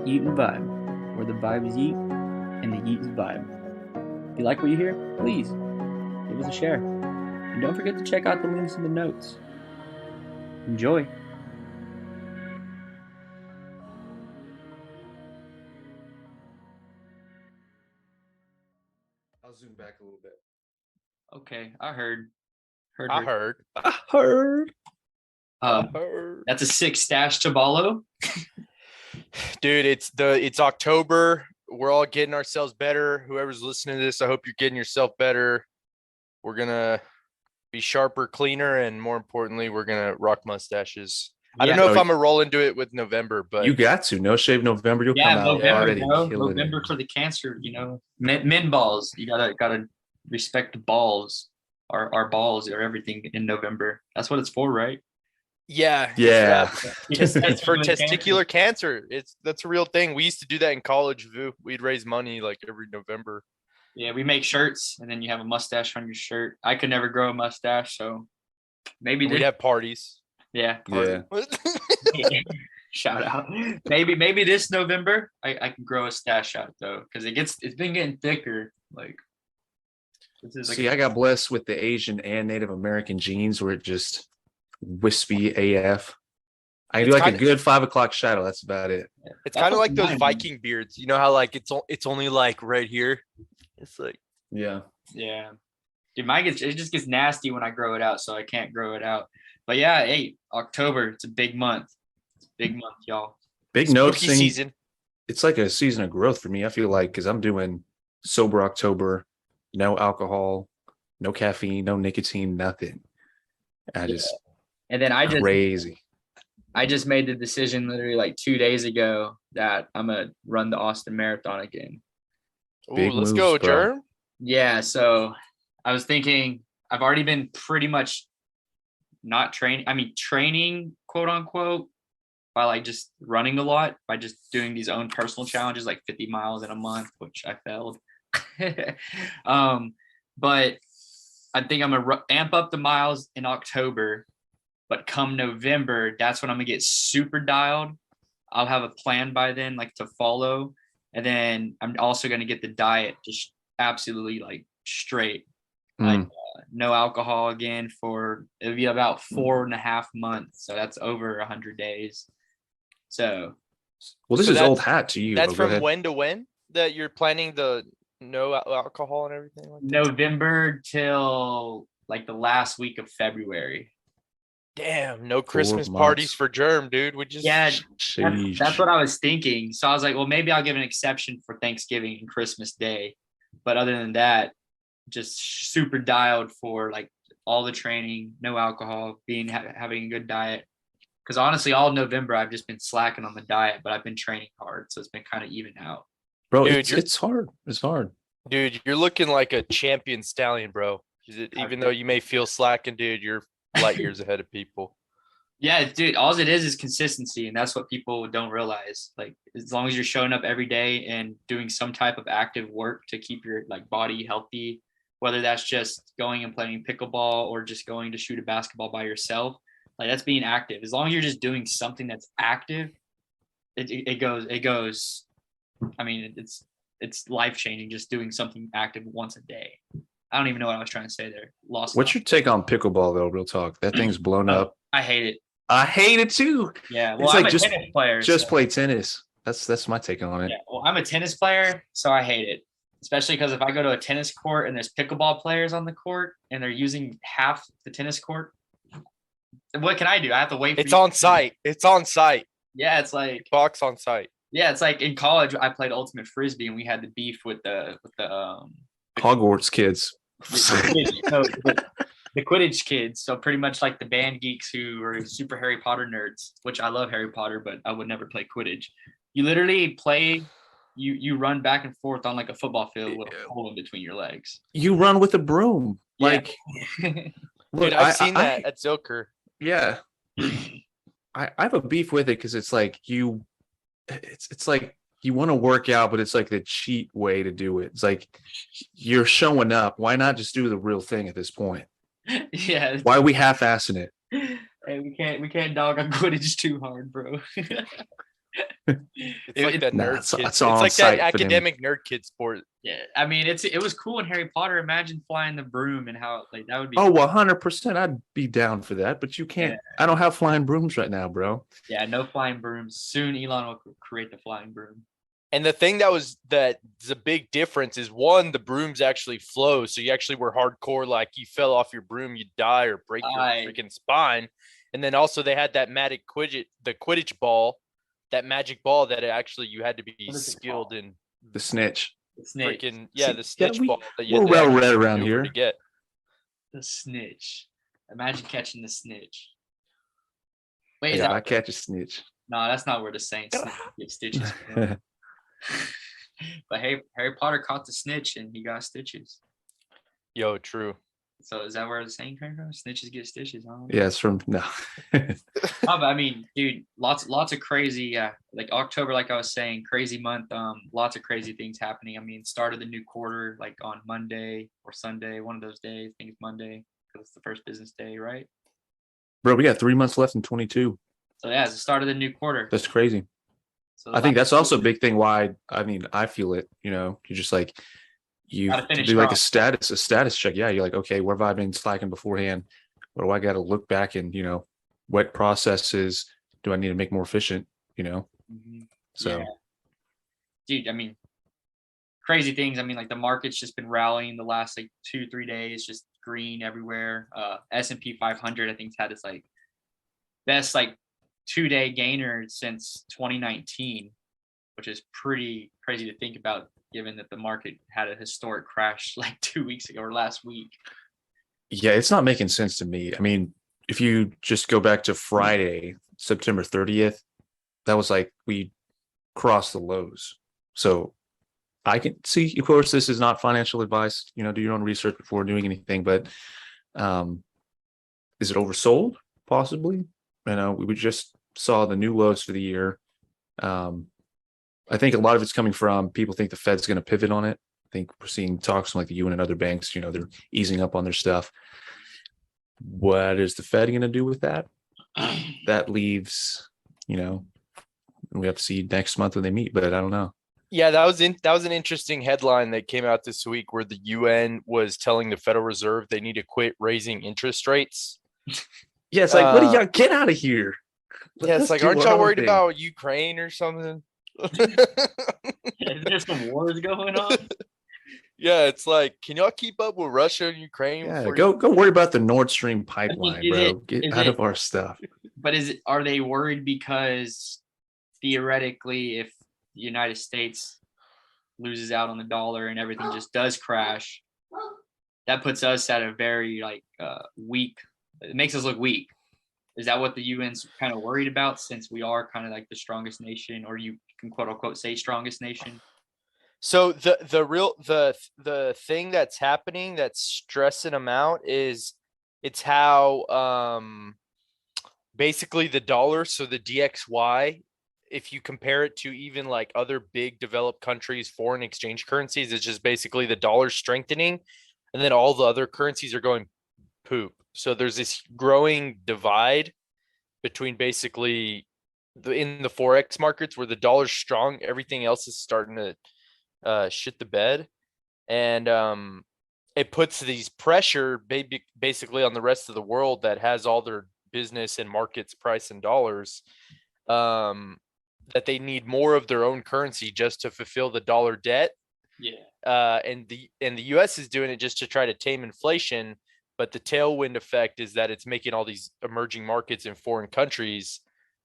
Yeet and Vibe, where the vibe is yeet and the yeet is vibe. If you like what you hear, please give us a share. And don't forget to check out the links in the notes. Enjoy. I'll zoom back a little bit. Okay, I heard. I heard. That's a sick stash, Chabalo. Dude, it's October. We're all getting ourselves better. Whoever's listening to this, I hope you're getting yourself better. We're gonna be sharper, cleaner, and more importantly, we're gonna rock mustaches. I don't know if I'm gonna roll into it with November, but you got to No Shave November. You'll come out November, already bro. killing November it. for the cancer. Men balls. You gotta respect the balls. Our balls are everything in November. That's what it's for, right? yeah, Yeah. it's for testicular cancer. That's a real thing. We used to do that in college. We'd raise money like every November. Yeah, we make shirts, and then you have a mustache on your shirt. I could never grow a mustache, so maybe We'd have parties. Yeah. Yeah. Shout out. Maybe this November I can grow a stash out though, because it's been getting thicker. Like this is See, I got blessed with the Asian and Native American genes where it just wispy AF. I do like a good 5 o'clock shadow. That's about it. It's kind of like those Viking beards. You know how like it's only like right here. It's like yeah. Dude, it just gets nasty when I grow it out, so I can't grow it out. But yeah, hey, October, it's a big month. It's a big month, y'all. Big note season. It's like a season of growth for me. I feel like because I'm doing sober October, no alcohol, no caffeine, no nicotine, nothing. And then I just made the decision literally like 2 days ago that I'm gonna run the Austin Marathon again. Let's go, Germ. Yeah, so I was thinking I've already been pretty much not training. I mean, training, quote unquote, by like just running a lot, by just doing these own personal challenges, like 50 miles in a month, which I failed. But I think I'm gonna amp up the miles in October, but come November, that's when I'm gonna get super dialed. I'll have a plan by then, like to follow. And then I'm also going to get the diet just absolutely like straight, like no alcohol again it'll be about 4.5 months. So that's over 100 days. So, well, this is old hat to you. That's from when to when that you're planning the no alcohol and everything like that? November till like the last week of February. Damn, no Christmas parties for Germ, dude. That's what I was thinking. So I was like, well, maybe I'll give an exception for Thanksgiving and Christmas Day. But other than that, just super dialed for like all the training, no alcohol, having a good diet. Because honestly, all November I've just been slacking on the diet, but I've been training hard, so it's been kind of even out. Bro, dude, it's hard. It's hard. Dude, you're looking like a champion stallion, bro. Even though you may feel slacking, dude, you're light years ahead of people. Yeah, dude, all it is consistency, and that's what people don't realize. Like, as long as you're showing up every day and doing some type of active work to keep your like body healthy, whether that's just going and playing pickleball or just going to shoot a basketball by yourself, like that's being active. As long as you're just doing something that's active, it goes. I mean, it's life-changing just doing something active once a day. I don't even know what I was trying to say there. What's your take on pickleball, though? Real talk. That thing's blown up. I hate it. I hate it too. Yeah, well, it's I'm like a tennis player. Just play tennis. That's my take on it. Yeah, well, I'm a tennis player, so I hate it. Especially because if I go to a tennis court and there's pickleball players on the court and they're using half the tennis court, what can I do? I have to wait. It's on site. It's on site. Yeah, it's like box on site. Yeah, it's like in college I played ultimate frisbee and we had the beef with the Hogwarts kids. The Quidditch kids. So pretty much like the band geeks who are super Harry Potter nerds, which I love Harry Potter, but I would never play Quidditch. You literally play, you run back and forth on like a football field with a hole in between your legs. You run with a broom. Like, dude, I've seen that at Zilker. Yeah. I have a beef with it because it's like it's like you want to work out, but it's like the cheat way to do it. It's like you're showing up. Why not just do the real thing at this point? Yeah. Why are we half-assing it? Hey, we can't dog on Quidditch too hard, bro. It's like that Nah, nerd it's- kid. it's It's all on like that site for them. academic nerd kid sport. Yeah, I mean it was cool in Harry Potter. Imagine flying the broom and how like that would be. Oh, 100%. I'd be down for that, but you can't. Yeah. I don't have flying brooms right now, bro. Yeah, no flying brooms. Soon Elon will create the flying broom. And the thing that's a big difference is one, the brooms actually flow. So you actually were hardcore, like you fell off your broom, you'd die or break your freaking spine. And then also they had that magic the Quidditch ball, that magic ball that actually you had to be What is it skilled called? in. The snitch. The snitch. Freaking See, the snitch we- ball that you we're had to well actually read around maneuver here. to get. The snitch. Imagine catching the snitch. Wait, is Yeah, that I catch a snitch. no? That's not where the Saints get stitches from. But Harry Potter caught the snitch and he got stitches. Yo, true. So is that where the saying came from? Snitches get stitches. I don't know. Yeah, it's from no. No, but I mean, dude, lots of crazy, like October, like I was saying, crazy month. Lots of crazy things happening. I mean, start of the new quarter, like on Monday or Sunday, one of those days. I think it's Monday because it's the first business day, right? Bro, we got 3 months left in 22. So yeah, it's the start of the new quarter. That's crazy. So I think that's also a big thing why I mean I feel it, you're just like you Gotta to finish do like a strong. status check. Yeah, you're like, okay, where have I been slacking beforehand? What do I got to look back and what processes do I need to make more efficient? Mhm. So Yeah. Dude, I mean, crazy things. I mean, like the market's just been rallying the last like 2-3 days, just green everywhere. S&P 500, I think, has had its like best like 2-day gainer since 2019, which is pretty crazy to think about, given that the market had a historic crash like 2 weeks ago or last week. yeah, it's not making sense to me. I mean, if you just go back to Friday, September 30th, that was like we crossed the lows. So I can see, of course, this is not financial advice. Do your own research before doing anything. But is it oversold? Possibly. We just saw the new lows for the year. I think a lot of it's coming from people think the Fed's going to pivot on it. I think we're seeing talks from like the UN and other banks. They're easing up on their stuff. What is the Fed going to do with that? That leaves, we have to see next month when they meet. But I don't know. Yeah, that was an interesting headline that came out this week where the UN was telling the Federal Reserve they need to quit raising interest rates. Yeah, it's like, what do y'all get out of here? Yeah, it's like, aren't y'all worried about Ukraine or something? Is there some wars going on? Yeah, it's like, can y'all keep up with Russia and Ukraine? Yeah, before go worry about the Nord Stream pipeline, is bro. it- Get is out it- of our stuff. But are they worried because theoretically, if the United States loses out on the dollar and everything just does crash, that puts us at a very weak. It makes us look weak. Is that what the UN's kind of worried about, since we are kind of like the strongest nation, or you can quote unquote say strongest nation? So the thing that's happening that's stressing them out is it's how basically the dollar, so the DXY, if you compare it to even like other big developed countries, foreign exchange currencies, it's just basically the dollar strengthening and then all the other currencies are going poop. So there's this growing divide between basically in the Forex markets where the dollar's strong, everything else is starting to shit the bed. And it puts these pressure basically on the rest of the world that has all their business and markets price in dollars, that they need more of their own currency just to fulfill the dollar debt. Yeah. And the US is doing it just to try to tame inflation. But the tailwind effect is that it's making all these emerging markets in foreign countries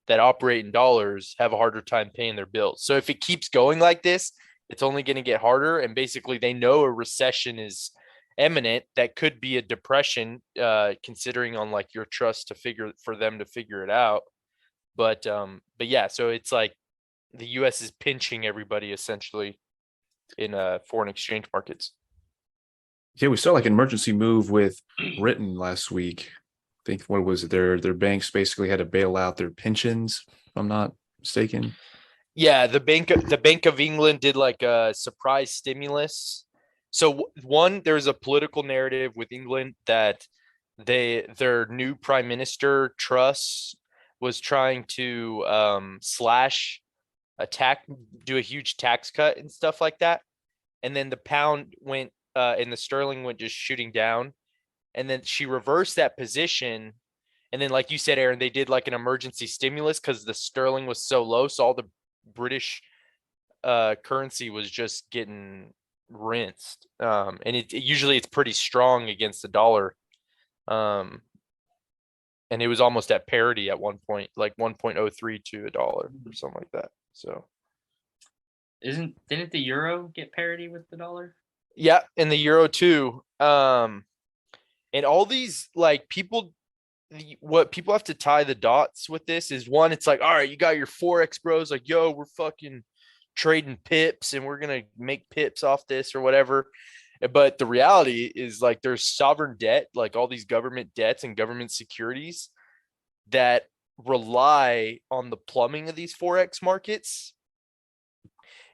that operate in dollars have a harder time paying their bills. So if it keeps going like this, it's only going to get harder. And basically they know a recession is imminent. That could be a depression, considering on like your trust for them to figure it out. But yeah, so it's like the US is pinching everybody essentially in foreign exchange markets. Yeah, we saw like an emergency move with Britain last week. I think what was it? Their banks basically had to bail out their pensions, if I'm not mistaken. Yeah, the Bank of England did like a surprise stimulus. So one, there's a political narrative with England that their new prime minister Truss was trying to slash do a huge tax cut and stuff like that. And then the pound went and the sterling went just shooting down. And then she reversed that position. And then, like you said, Aaron, they did like an emergency stimulus because the sterling was so low. So all the British currency was just getting rinsed. And usually it's pretty strong against the dollar. And it was almost at parity at one point, like 1.03 to a dollar or something like that. So didn't the euro get parity with the dollar? yeah, and the euro too. And all these like people, what people have to tie the dots with this is one, it's like, all right, you got your Forex bros, like, yo, we're fucking trading pips and we're gonna make pips off this or whatever. But the reality is like there's sovereign debt, like all these government debts and government securities that rely on the plumbing of these Forex markets.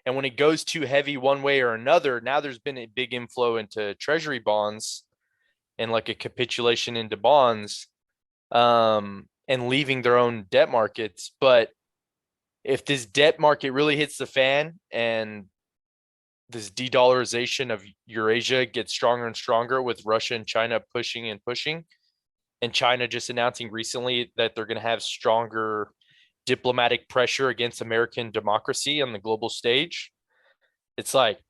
And when it goes too heavy one way or another, now there's been a big inflow into treasury bonds and like a capitulation into bonds, and leaving their own debt markets. But if this debt market really hits the fan and this de-dollarization of Eurasia gets stronger and stronger with Russia and China pushing and pushing, and China just announcing recently that they're going to have stronger diplomatic pressure against American democracy on the global stage. It's like,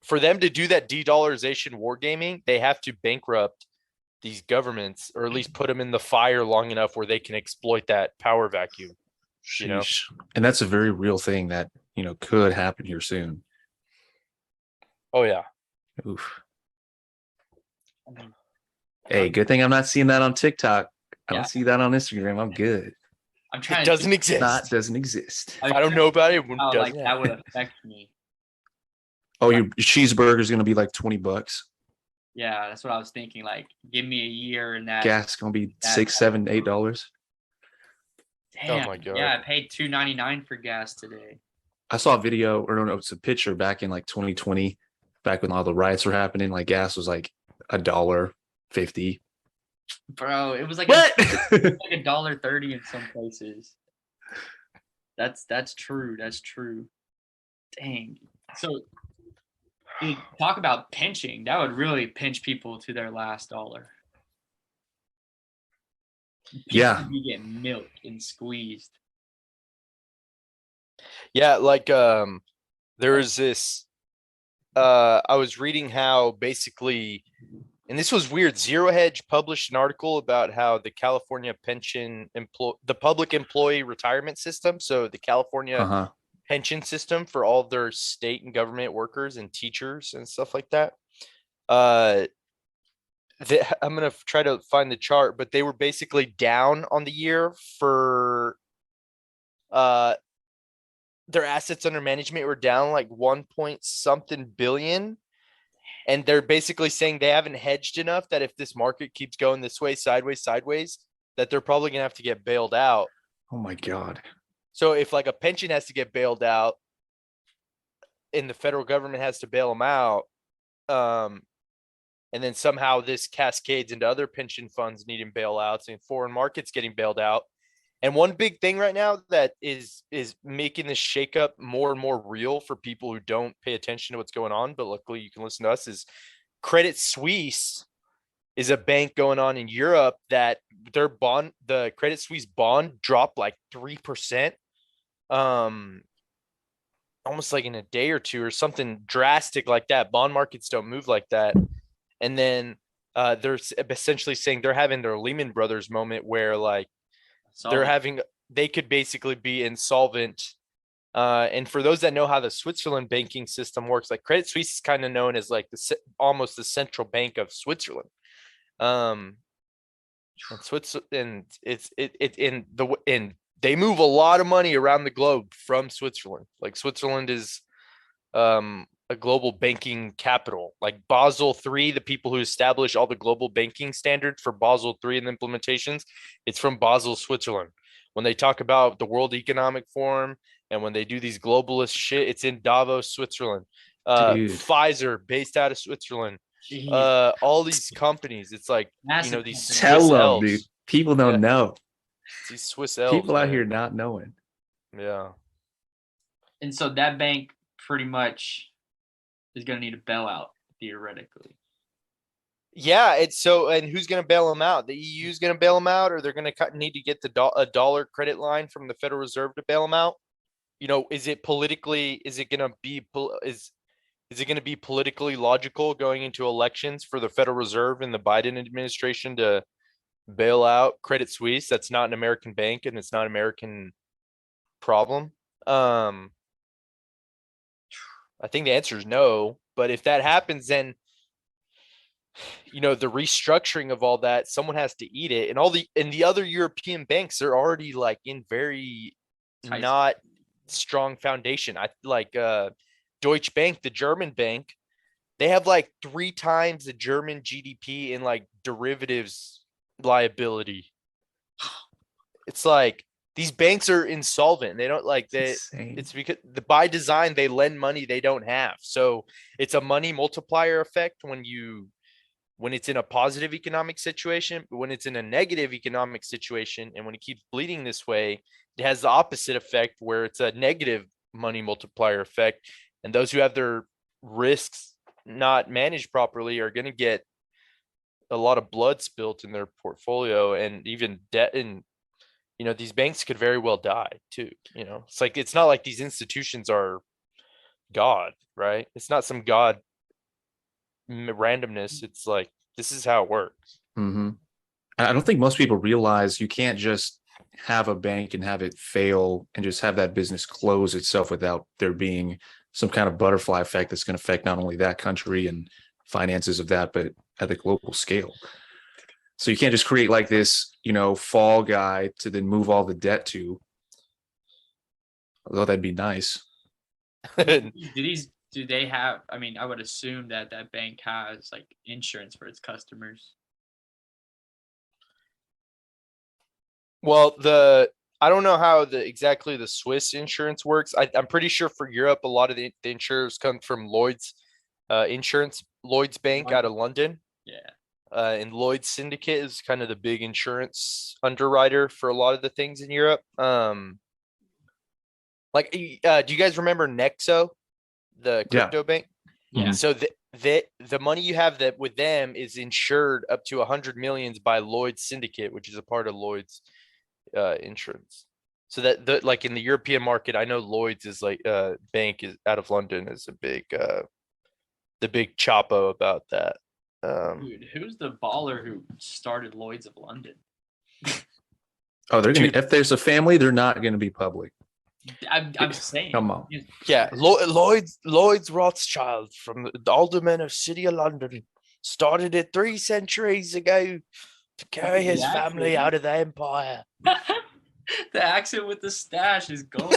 for them to do that de-dollarization wargaming, they have to bankrupt these governments or at least put them in the fire long enough where they can exploit that power vacuum. Sheesh. And that's a very real thing that, could happen here soon. Oh yeah. Oof. Hey, good thing I'm not seeing that on TikTok. I don't see that on Instagram. I'm good. I'm trying. It doesn't exist. That doesn't exist. I don't know about it. How, like that would affect me. Oh, your cheeseburger is gonna be like $20. Yeah, that's what I was thinking. Like, give me a year and that gas gonna be $6, $7, $8. Damn, oh my God. Yeah, I paid $2.99 for gas today. I saw a video, or no, it's a picture back in like 2020, back when all the riots were happening. Like gas was like $1.50. Bro, it was like What? like $1.30 in some places. That's true. That's true. Dang. So, dude, talk about pinching. That would really pinch people to their last dollar. Yeah. You get milked and squeezed. Yeah, like there was this I was reading how basically, and this was weird, Zero Hedge published an article about how the California the public employee retirement system, so the California pension system for all of their state and government workers and teachers and stuff like that. I'm gonna try to find the chart, but they were basically down on the year for their assets under management were down like 1 point something billion. And they're basically saying they haven't hedged enough that if this market keeps going this way, sideways, that they're probably going to have to get bailed out. Oh my God. So if like a pension has to get bailed out and the federal government has to bail them out, and then somehow this cascades into other pension funds needing bailouts and foreign markets getting bailed out. And one big thing right now that is making this shakeup more and more real for people who don't pay attention to what's going on, but luckily you can listen to us, is Credit Suisse is a bank going on in Europe that the Credit Suisse bond dropped like 3%, almost like in a day or two or something drastic like that. Bond markets don't move like that. And then they're essentially saying they're having their Lehman Brothers moment where like, they could basically be insolvent. And for those that know how the Switzerland banking system works, like Credit Suisse is kind of known as like almost the central bank of Switzerland. And they move a lot of money around the globe from Switzerland. Like Switzerland is a global banking capital. Like Basel III, the people who establish all the global banking standards for Basel III and the implementations, it's from Basel, Switzerland. When they talk about the World Economic Forum and when they do these globalist shit, it's in Davos, Switzerland. Pfizer, based out of Switzerland. All these companies, it's like, massive these Tell Swiss them, elves. dude. People don't know. These Swiss elves. People out here not knowing. Yeah. And so that bank pretty much is going to need a bailout theoretically. Yeah, it's so, and who's going to bail them out? The EU is going to bail them out, or they're going to need to get a dollar credit line from the Federal Reserve to bail them out? You know, is it politically? Is it going to be is it going to be politically logical going into elections for the Federal Reserve and the Biden administration to bail out Credit Suisse? That's not an American bank and it's not an American problem. I think the answer is no. But if that happens, then you know the restructuring of all that, someone has to eat it, and the other European banks are already like in very Tight. not strong foundation. I like Deutsche Bank, the German bank, they have like 3 times the German GDP in like derivatives liability. It's like these banks are insolvent. They don't like they. Insane. It's because by design they lend money they don't have. So it's a money multiplier effect when it's in a positive economic situation, but when it's in a negative economic situation, and when it keeps bleeding this way, it has the opposite effect where it's a negative money multiplier effect. And those who have their risks not managed properly are going to get a lot of blood spilt in their portfolio and even debt. And, you know, these banks could very well die too. You know, it's like, it's not like these institutions are God, right? It's not some God randomness. It's like, this is how it works. Mm-hmm. I don't think most people realize you can't just have a bank and have it fail and just have that business close itself without there being some kind of butterfly effect that's going to affect not only that country and finances of that, but at the global scale. So you can't just create like this, you know, fall guy to then move all the debt to. Although that'd be nice. Do they have, I mean, I would assume that that bank has like insurance for its customers. Well, I don't know how exactly the Swiss insurance works. I'm pretty sure for Europe, a lot of the insurers come from Lloyd's insurance, Lloyd's Bank out of London. Yeah. And Lloyd's Syndicate is kind of the big insurance underwriter for a lot of the things in Europe. Like, do you guys remember Nexo, the crypto bank? Yeah. So the money you have that with them is insured up to 100 millions by Lloyd's Syndicate, which is a part of Lloyd's insurance. So that like in the European market, I know Lloyd's is like bank is out of London is a big the big chapo about that. Dude, who's the baller who started Lloyd's of London? Oh, they're gonna. Dude. If there's a family, they're not going to be public. I'm saying. Come on. Yeah, Lloyd's Rothschild from the alderman of City of London started it 3 centuries ago to carry his family out of the empire. The accent with the stash is gold.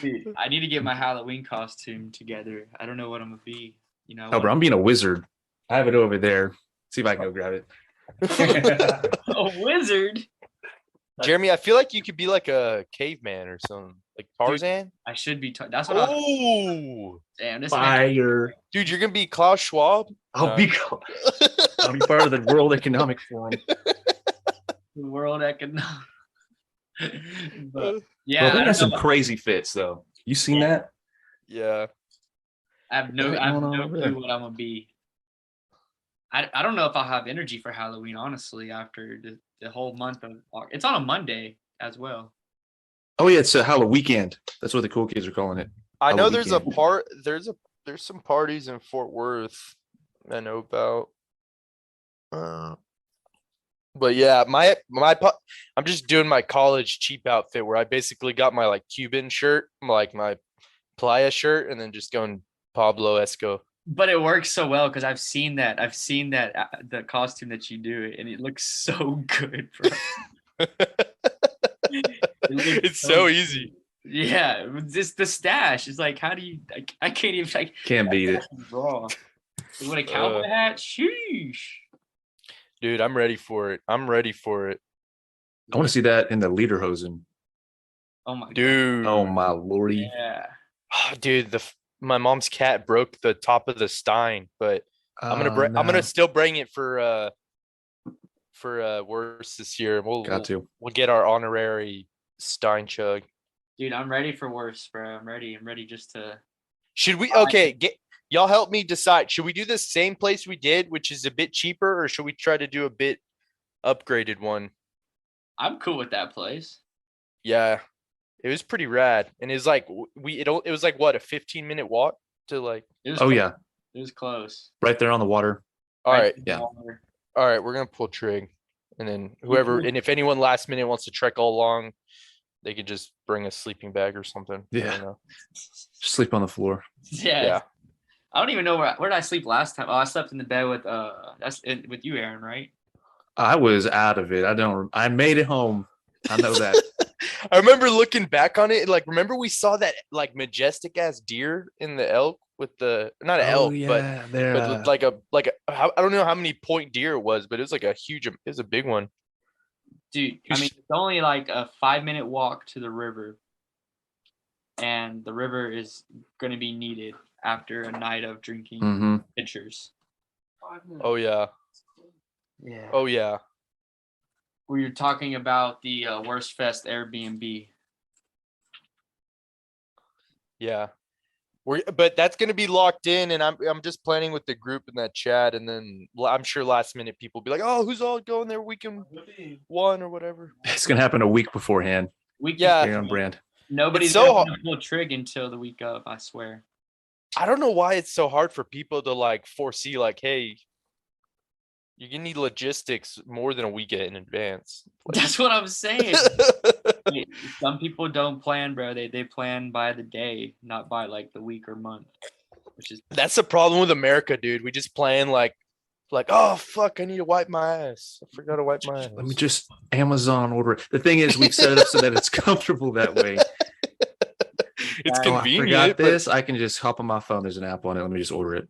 Dude, I need to get my Halloween costume together. I don't know what I'm gonna be. You know. Oh, bro, I'm being a wizard. I have it over there. See if I can go grab it. A wizard. Jeremy, I feel like you could be like a caveman or something, like Tarzan. I should be. That's what. Oh, Damn, this Fire! dude, you're gonna be Klaus Schwab. I'll be part of the World Economic Forum. World Economic. But Yeah, yeah, they I got don't some know. crazy fits though. You seen that? Yeah. I have no What's going on clue over there? what I'm gonna be. I don't know if I'll have energy for Halloween, honestly, after the whole month of it's on a Monday as well. Oh yeah, it's a Halloween weekend. That's what the cool kids are calling it. I know Halloween there's weekend. there's some parties in Fort Worth I know about. But yeah, I'm just doing my college cheap outfit where I basically got my like Cuban shirt, like my playa shirt, and then just going Pablo Esco. But it works so well because I've seen that the costume that you do, and it looks so good, bro. It's so easy. Yeah, just the stash is like, how do you? I can't even. Can't beat it. Raw. With a cowboy hat, sheesh. Dude, I'm ready for it. I'm ready for it. I want to see that in the Lederhosen. Oh my Dude. Oh my lordy. Yeah. Dude, my mom's cat broke the top of the stein, but I'm gonna still bring it for for worse this year. Got to. We'll get our honorary Stein chug. Dude, I'm ready for worse, bro. I'm ready. I'm ready just to. Should we? Okay, y'all help me decide. Should we do the same place we did, which is a bit cheaper, or should we try to do a bit upgraded one? I'm cool with that place. Yeah, it was pretty rad, and it's like it was like what, a 15-minute walk to like. It was Oh close. yeah, It was close. right there on the water. All right, in the yeah. water. all right, we're gonna pull trig, and then whoever, and if anyone last minute wants to trek all along, they could just bring a sleeping bag or something. I Yeah. don't know. Just sleep on the floor. Yeah. Yeah. I don't even know where did I sleep last time. Oh, I slept in the bed with with you, Aaron, right? I was out of it. I made it home. I know that. I remember looking back on it, like remember we saw that like majestic ass deer in the elk with the not an elk, but they're with like a I don't know how many point deer it was, but it was like it was a big one. Dude, I mean, it's only like a 5-minute walk to the river, and the river is going to be needed after a night of drinking hmm pitchers. Oh yeah. Yeah. Oh yeah. We were talking about the Worst Fest Airbnb. Yeah. But that's gonna be locked in, and I'm just planning with the group in that chat, and then I'm sure last minute people will be like, oh, who's all going there weekend one or whatever. It's gonna happen a week beforehand. Yeah. You're on brand. Nobody's so going to pull trig until the week of, I swear. I don't know why it's so hard for people to like foresee, like, hey, you're gonna need logistics more than a week in advance. That's what I'm saying. Some people don't plan, bro. They plan by the day, not by like the week or month. Which is That's the problem with America, dude. We just plan like, oh fuck, I need to wipe my ass. I forgot to wipe my ass. Let me just Amazon order it. The thing is, we've set it up so that it's comfortable that way. It's Oh, I convenient. forgot but- this. I can just hop on my phone. There's an app on it. Let me just order it.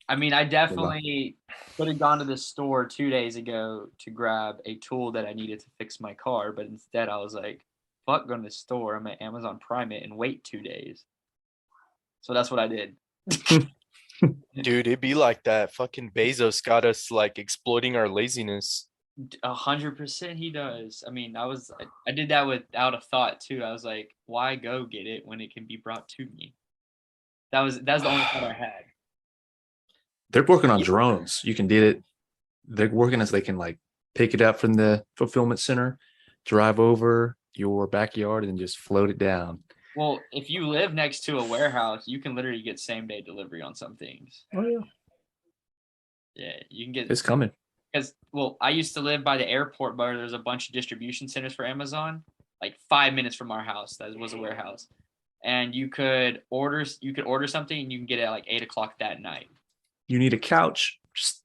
I mean, I definitely could have gone to the store 2 days ago to grab a tool that I needed to fix my car, but instead I was like, fuck going to the store. I'm at Amazon Prime it and wait 2 days. So that's what I did. Dude, it'd be like that. Fucking Bezos got us like exploiting our laziness. 100% he does. I mean, I did that without a thought too. I was like, why go get it when it can be brought to me? That's the only thought I had. They're working on drones. You can get it. They're working as they can like pick it up from the fulfillment center, drive over your backyard, and just float it down. Well, if you live next to a warehouse, you can literally get same day delivery on some things. Oh yeah, Yeah, you can get it's coming. because I used to live by the airport, but there's a bunch of distribution centers for Amazon, like 5 minutes from our house. That was a warehouse, and you could order something and you can get it at like 8 o'clock that night. You need a couch, just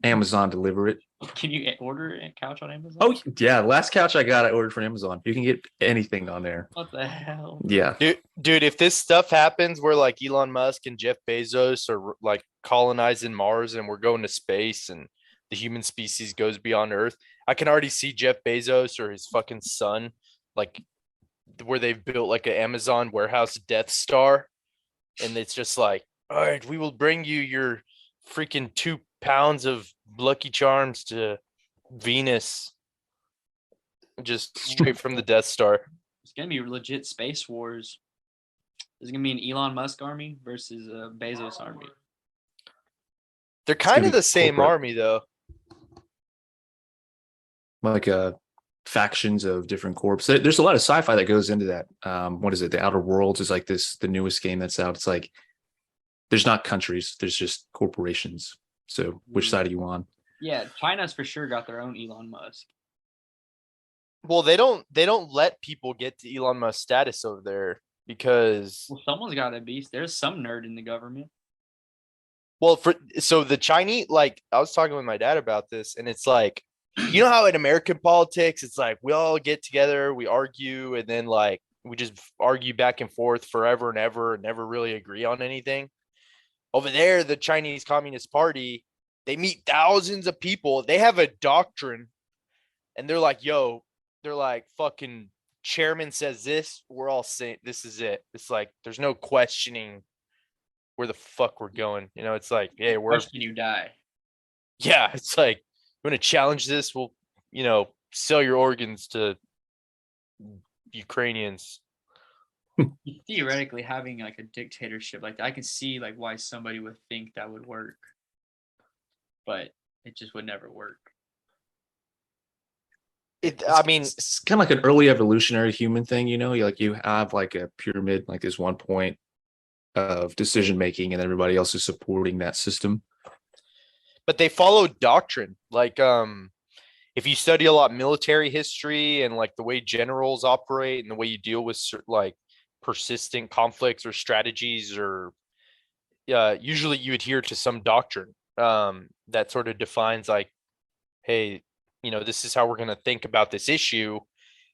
Amazon deliver it. Can you order a couch on Amazon? Oh yeah, last couch I got, I ordered from Amazon. You can get anything on there. What the hell? Yeah, Dude, if this stuff happens where like Elon Musk and Jeff Bezos are like colonizing Mars and we're going to space and the human species goes beyond Earth, I can already see Jeff Bezos or his fucking son, like where they've built like an Amazon warehouse Death Star. And it's just like, all right, we will bring you your freaking 2 pounds of Lucky Charms to Venus, just straight from the Death Star. It's gonna be legit space wars. There's gonna be an Elon Musk army versus a Bezos army. They're gonna kind of be the same corporate. army though. like factions of different corps. There's a lot of sci-fi that goes into that. What is it? The Outer Worlds is like the newest game that's out. It's like there's not countries, there's just corporations. So which side are you on? Yeah, China's for sure got their own Elon Musk. Well, they don't let people get to Elon Musk status over there because Well, someone's got to be. There's some nerd in the government. so the Chinese, like I was talking with my dad about this, and it's like, you know how in American politics it's like we all get together, we argue, and then like we just argue back and forth forever and ever and never really agree on anything. Over there, the Chinese Communist Party, they meet thousands of people. They have a doctrine, and they're like, yo, they're like, fucking chairman says this, we're all saying this is it. It's like there's no questioning where the fuck we're going. You know, it's like, yeah, Question you die. it's like, you want to challenge this? We'll sell your organs to Ukrainians. Theoretically, having like a dictatorship like that, I can see like why somebody would think that would work, but it just would never work. It's kind of like an early evolutionary human thing, you know. You have like a pyramid, like this one point of decision making, and everybody else is supporting that system. But they follow doctrine. Like, if you study a lot military history and like the way generals operate and the way you deal with like persistent conflicts or strategies, or usually you adhere to some doctrine that sort of defines like, hey, this is how we're going to think about this issue.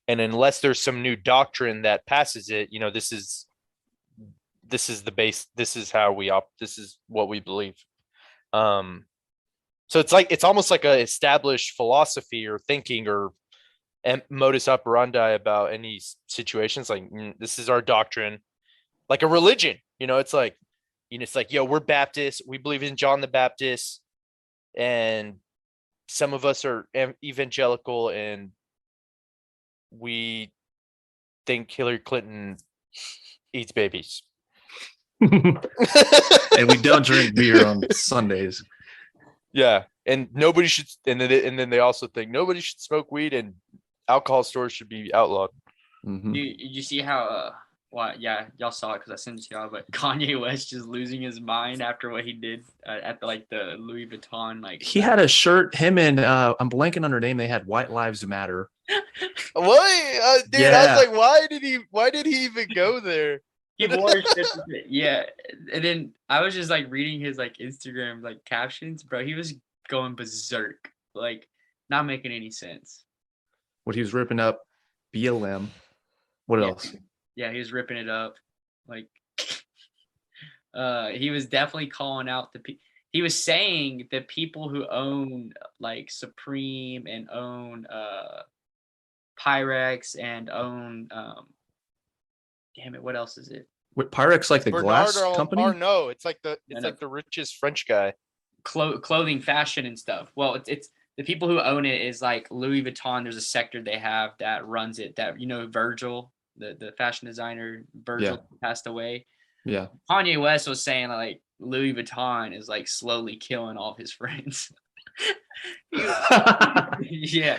And unless there's some new doctrine that passes it, this is the base. This is how this is what we believe. So it's almost like a established philosophy or thinking or modus operandi about any situations. Like, this is our doctrine, like a religion. It's like, yo, we're Baptist. We believe in John the Baptist, and some of us are evangelical, and we think Hillary Clinton eats babies. And we don't drink beer on Sundays. Yeah, and nobody should. And then they also think nobody should smoke weed, and alcohol stores should be outlawed. Mm-hmm. You see how? Well, yeah, y'all saw it because I sent it to y'all. But Kanye West just losing his mind after what he did at the Louis Vuitton. Like, he had a shirt. Him and I'm blanking on her name. They had White Lives Matter. What, dude? Yeah. I was like, why did he even go there? He wore yeah, and then I was just like reading his like Instagram like captions, bro. He was going berserk, like not making any sense. What, he was ripping up BLM. What Yeah. else? Yeah, he was ripping it up. Like, he was definitely calling out he was saying the people who own like Supreme and own Pyrex and own damn it, what else is it? What, Pyrex, like the glass Bernard company? Arnault. It's like No. like the richest French guy. Clothing, fashion, and stuff. Well, it's the people who own it is like Louis Vuitton. There's a sector they have that runs it. That Virgil, the fashion designer, Virgil passed away. Yeah. Kanye West was saying like Louis Vuitton is like slowly killing all of his friends. Yeah,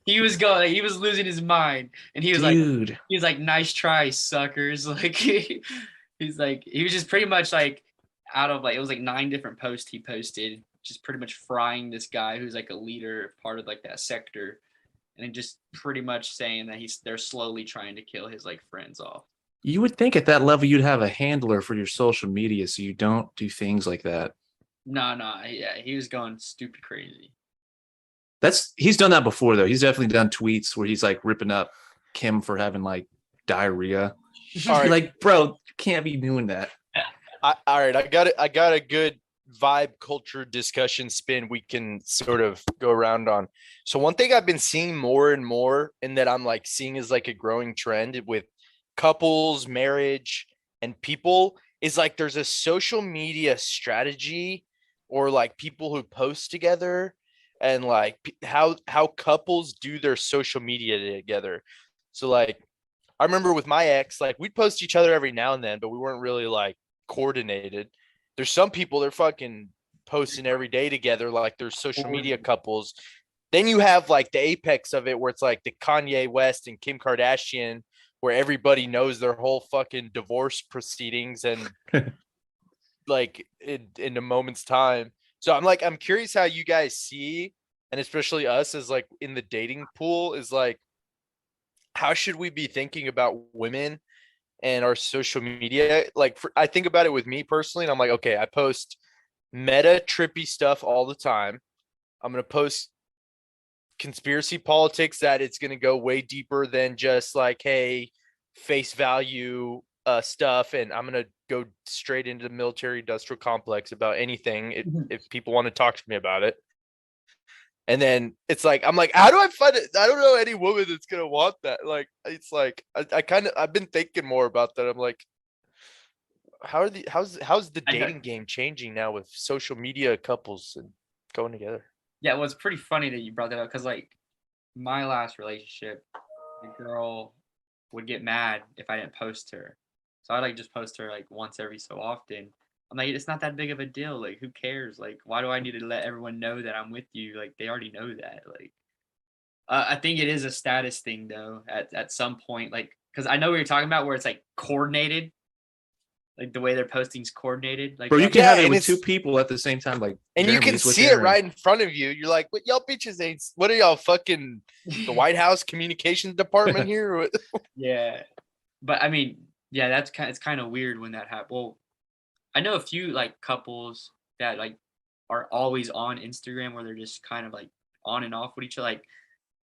he was losing his mind, and he was like, nice try, suckers. Like, he was just pretty much like out of like, it was like 9 different posts he posted, just pretty much frying this guy who's like a leader, part of like that sector, and then just pretty much saying that they're slowly trying to kill his like friends off. You would think at that level you'd have a handler for your social media so you don't do things like that. No, yeah, he was going stupid crazy. He's done that before though. He's definitely done tweets where he's like ripping up Kim for having like diarrhea. All right. Like, bro, you can't be doing that. All right, I got a good vibe culture discussion spin we can sort of go around on. So one thing I've been seeing more and more, and that I'm like seeing is like a growing trend with couples, marriage, and people, is like there's a social media strategy, or like people who post together, and like how couples do their social media together. So like I remember with my ex, like we'd post each other every now and then, but we weren't really like coordinated. There's some people they're fucking posting every day together, like they're social media couples. Then you have like the apex of it where it's like the Kanye West and Kim Kardashian, where everybody knows their whole fucking divorce proceedings and like in a moment's time. So I'm curious how you guys see, and especially us as like in the dating pool, is like, how should we be thinking about women and our social media? Like, I think about it with me personally, and I'm like, okay, I post meta trippy stuff all the time. I'm going to post conspiracy politics that it's going to go way deeper than just like, hey, face value stuff. And I'm going to go straight into the military industrial complex about anything if people want to talk to me about it. And then it's like, I'm like, how do I find it? I don't know any woman that's going to want that. Like, it's like, I've been thinking more about that. I'm like, how's the dating game changing now with social media couples and going together? Yeah, well, it's pretty funny that you brought that up, because like my last relationship, the girl would get mad if I didn't post her. So I like just post her like once every so often. I'm like, it's not that big of a deal. Like, who cares? Like, why do I need to let everyone know that I'm with you? Like, they already know that. Like, I think it is a status thing though. At some point, like, because I know what you're talking about, where it's like coordinated, like the way they're posting's coordinated. Like, Bro, you that, can Yeah, have it and with it's two people at the same time. Like and you can Jeremy's with see it Aaron. right in front of you. You're like, what y'all bitches ain't what are y'all fucking the White House communications department here? Or what? yeah. But I mean, yeah, it's kind of weird when that happens. Well, I know a few like couples that like are always on Instagram where they're just kind of like on and off with each other. Like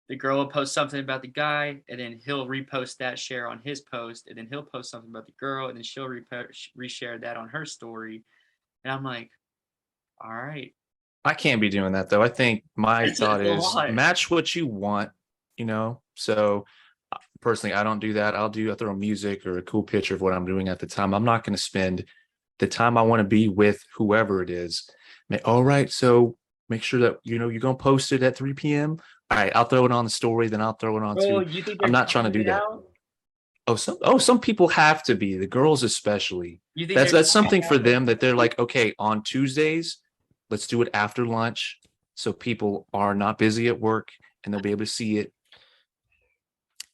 the girl will post something about the guy, and then he'll repost that, share on his post, and then he'll post something about the girl, and then she'll reshare that on her story. And I'm like, all right, I can't be doing that though. I think my it's just thought a is lot. match what you want, you know. So personally, I don't do that. I'll throw music or a cool picture of what I'm doing at the time. I'm not going to spend the time I want to be with whoever it is. All right, so make sure that you know you're gonna post it at 3 p.m. All right, I'll throw it on the story, then I'll throw it on Bro, too. you think I'm they're not trying to timing do it that. out? Some people have to be, the girls especially. You think That's they're timing something it for out? them that they're like, okay, on Tuesdays, let's do it after lunch so people are not busy at work and they'll be able to see it.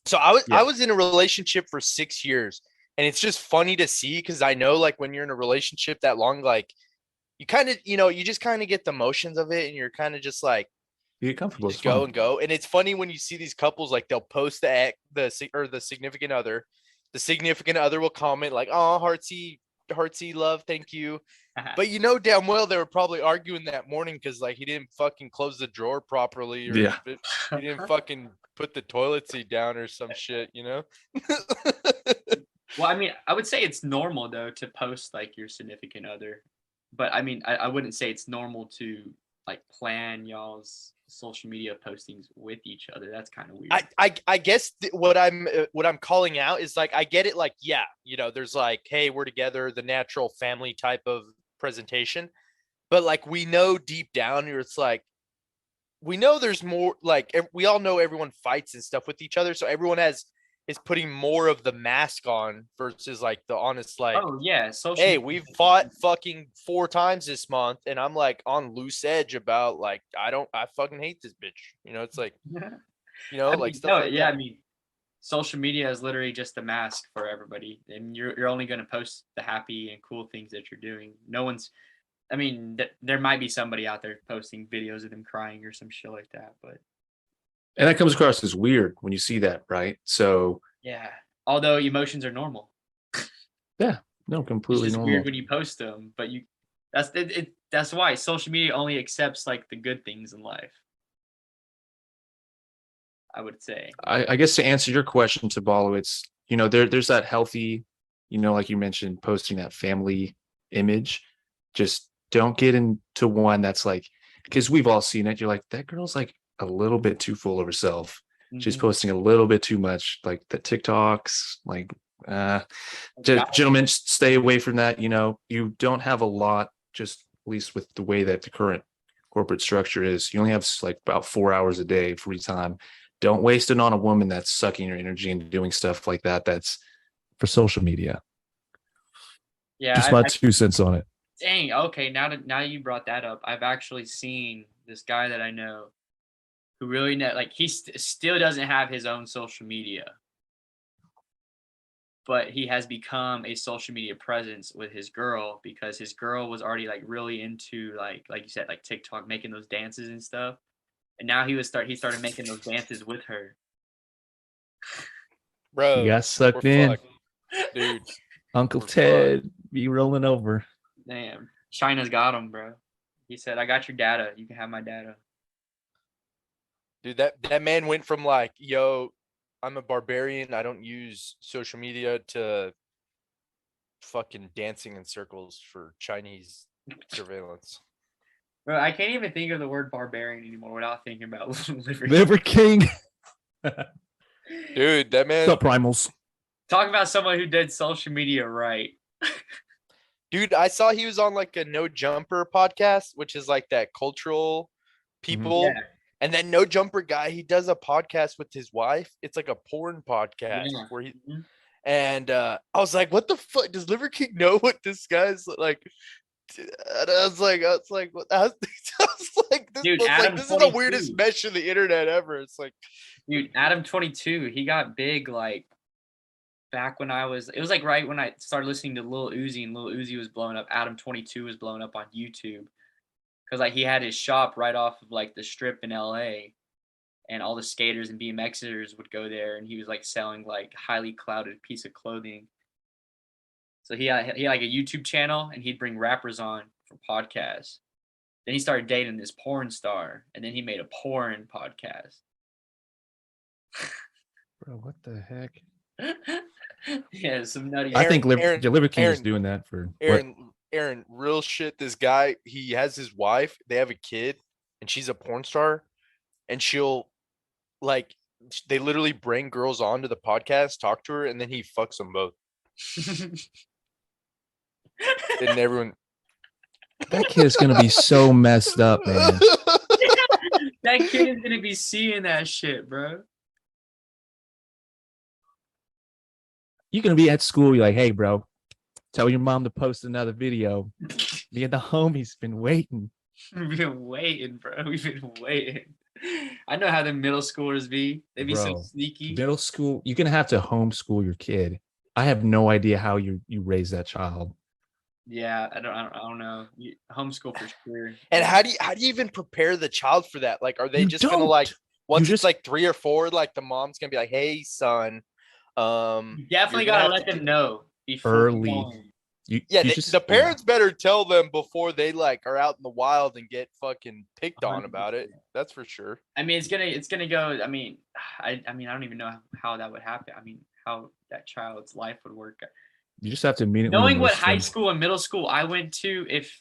So I Yeah. was in a relationship for 6 years, and it's just funny to see because I know like when you're in a relationship that long, like you kind of you just kind of get the motions of it, and you're kind of just like You get comfortable. just It's go fun. and go. And it's funny when you see these couples like they'll post the significant other, the significant other will comment like, "Oh, heartsy love, thank you." But you know damn well they were probably arguing that morning because like he didn't fucking close the drawer properly, or Yeah. he didn't fucking put the toilet seat down or some shit, you know? Well, I mean, I would say it's normal though to post like your significant other, but I mean, I wouldn't say it's normal to like plan y'all's social media postings with each other. That's kind of weird. I guess what I'm calling out is like I get it, like yeah, there's like, hey, we're together, the natural family type of presentation, but like we know deep down here it's like we know there's more, like we all know everyone fights and stuff with each other, so everyone is putting more of the mask on versus like the honest, like, Oh yeah, social. hey, media- we've fought fucking 4 times this month and I'm like on loose edge about like I fucking hate this bitch, it's like, I like mean, stuff no, like yeah, that. I mean, social media is literally just a mask for everybody, and you're only going to post the happy and cool things that you're doing. No one's. I mean, there might be somebody out there posting videos of them crying or some shit like that, but And that comes across as weird when you see that, right? So yeah. Although emotions are normal. yeah, no, It's completely just normal. weird when you post them, but that's why social media only accepts like the good things in life. I would say. I guess to answer your question, Tabalo, it's there's that healthy, like you mentioned, posting that family image. Just don't get into one that's like, because we've all seen it. You're like, that girl's like a little bit too full of herself. She's Mhm. posting a little bit too much, like the TikToks. Like, Yeah. gentlemen, stay away from that. You don't have a lot, just at least with the way that the current corporate structure is. You only have like about 4 hours a day free time. Don't waste it on a woman that's sucking your energy and doing stuff like that. That's for social media. Yeah, Just my 2 cents on it. dang. Okay, now you brought that up, I've actually seen this guy that I know who really like he still doesn't have his own social media, but he has become a social media presence with his girl because his girl was already like really into like you said, like TikTok, making those dances and stuff, and now he started making those dances with her. Bro, You got we're sucked in. fucked, dude. Uncle We're Ted be rolling over. Damn, China's got him, bro. He said, "I got your data. You can have my data." Dude, that man went from like, yo, I'm a barbarian, I don't use social media, to fucking dancing in circles for Chinese surveillance. Bro, I can't even think of the word barbarian anymore without thinking about Liver King. Liver King. Dude, that man, What's up, primals? Talk about someone who did social media right. dude, I saw he was on like a No Jumper podcast, which is like that cultural people. Yeah. And then No Jumper guy, he does a podcast with his wife. It's like a porn podcast Yeah. where he Mhm. and I was like, what the fuck? Does Liver King know what this guy's like? And I was like, what? I was like, Dude, was like, Adam this is the weirdest 22. mesh of the internet ever. It's like, Dude, Adam 22, he got big like back when it was like right when I started listening to Lil Uzi and Lil Uzi was blowing up. Adam 22 was blowing up on YouTube because like he had his shop right off of like the strip in LA and all the skaters and BMXers would go there and he was like selling like highly clouded piece of clothing. So he had like a YouTube channel and he'd bring rappers on for podcasts. Then he started dating this porn star and then he made a porn podcast. Bro, what the heck? Yeah, some nutty. I think Aaron- Liver King is Aaron- doing that for what? Aaron, real shit. This guy, he has his wife. They have a kid, and she's a porn star, and she'll like they literally bring girls onto the podcast, talk to her, and then he fucks them both. And everyone, That kid is gonna be so messed up, man. That kid is gonna be seeing that shit, bro. You're gonna be at school. You're like, hey, bro, tell your mom to post another video. Me and the homies been waiting. We've been waiting, bro. We've been waiting. I know how the middle schoolers be. They be so Bro, sneaky. Middle school, you're gonna have to homeschool your kid. I have no idea how you raise that child. Yeah, I don't know. Homeschool for sure. and how do you even prepare the child for that? Like, are they You just gonna don't. like once just- it's like 3 or 4, like the mom's gonna be like, hey, son, You definitely you're gonna gotta have let to them know before you Early. go in. Yeah, you the parents better tell them before they like are out in the wild and get fucking picked on 100%. about it. That's for sure. I mean, it's gonna go. I mean, I don't even know how that would happen. I mean, how that child's life would work. You just have to immediately Knowing what enlist high them. school and middle school I went to, if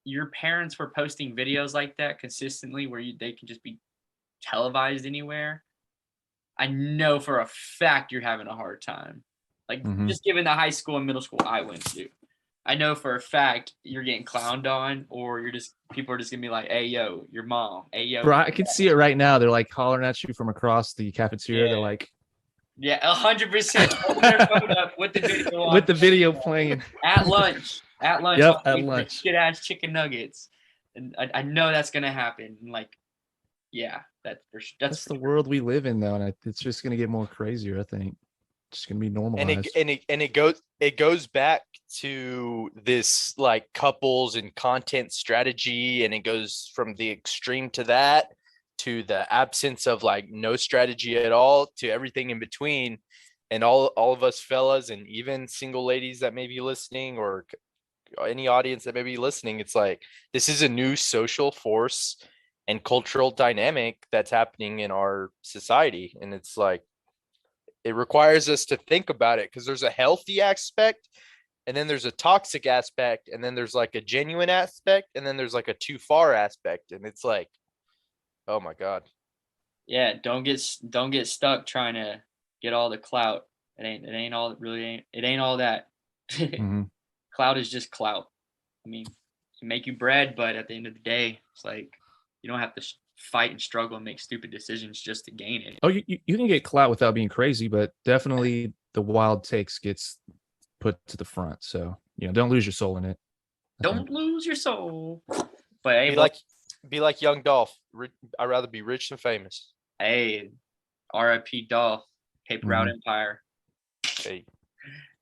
your parents were posting videos like that consistently, where they can just be televised anywhere, I know for a fact you're having a hard time. Like Mhm. just given the high school and middle school I went to, I know for a fact you're getting clowned on, or people are just gonna be like, "Hey, yo, your mom. Hey, yo." Bro, I can see it right now. They're like hollering at you from across the cafeteria. Yeah. They're like, Yeah, 100%. Hold their phone up with the video on. with the video playing. At lunch. At lunch. Yep, I'll at eat the lunch. Shit ass chicken nuggets, and I know that's gonna happen. And like, yeah, that's for sure. That's the world we live in, though, and it's just gonna get more crazier. I think it's gonna be And normalized. it goes back to this like couples and content strategy, and it goes from the extreme to that to the absence of like no strategy at all to everything in between. And all of us fellas and even single ladies that may be listening, or any audience that may be listening, it's like this is a new social force and cultural dynamic that's happening in our society, and it's like it requires us to think about it, because there's a healthy aspect, and then there's a toxic aspect, and then there's like a genuine aspect, and then there's like a too far aspect, and it's like, oh my god. Yeah, don't get stuck trying to get all the clout. It ain't all that. Mhm. Clout is just clout. I mean, it can make you bread, but at the end of the day, it's like you don't have to fight and struggle and make stupid decisions just to gain it. Oh, you can get clout without being crazy, but definitely the wild takes gets put to the front. So don't lose your soul in it. I think. Don't lose your soul. But hey, Be like young Dolph. I'd rather be rich than famous. hey, R.I.P. Dolph, Paper Route Empire.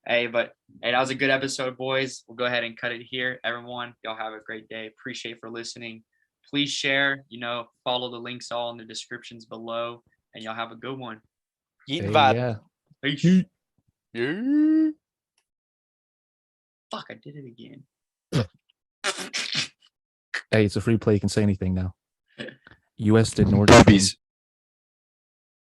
Hey, But that was a good episode, boys. We'll go ahead and cut it here. Everyone, y'all have a great day. Appreciate for listening. Please share, follow the links all in the descriptions below, and y'all have a good one. eating Hey, vibe. yeah. Peace. Yeah. Fuck, I did it again. Hey, it's a free play. You can say anything now. U.S. did North. Puppies.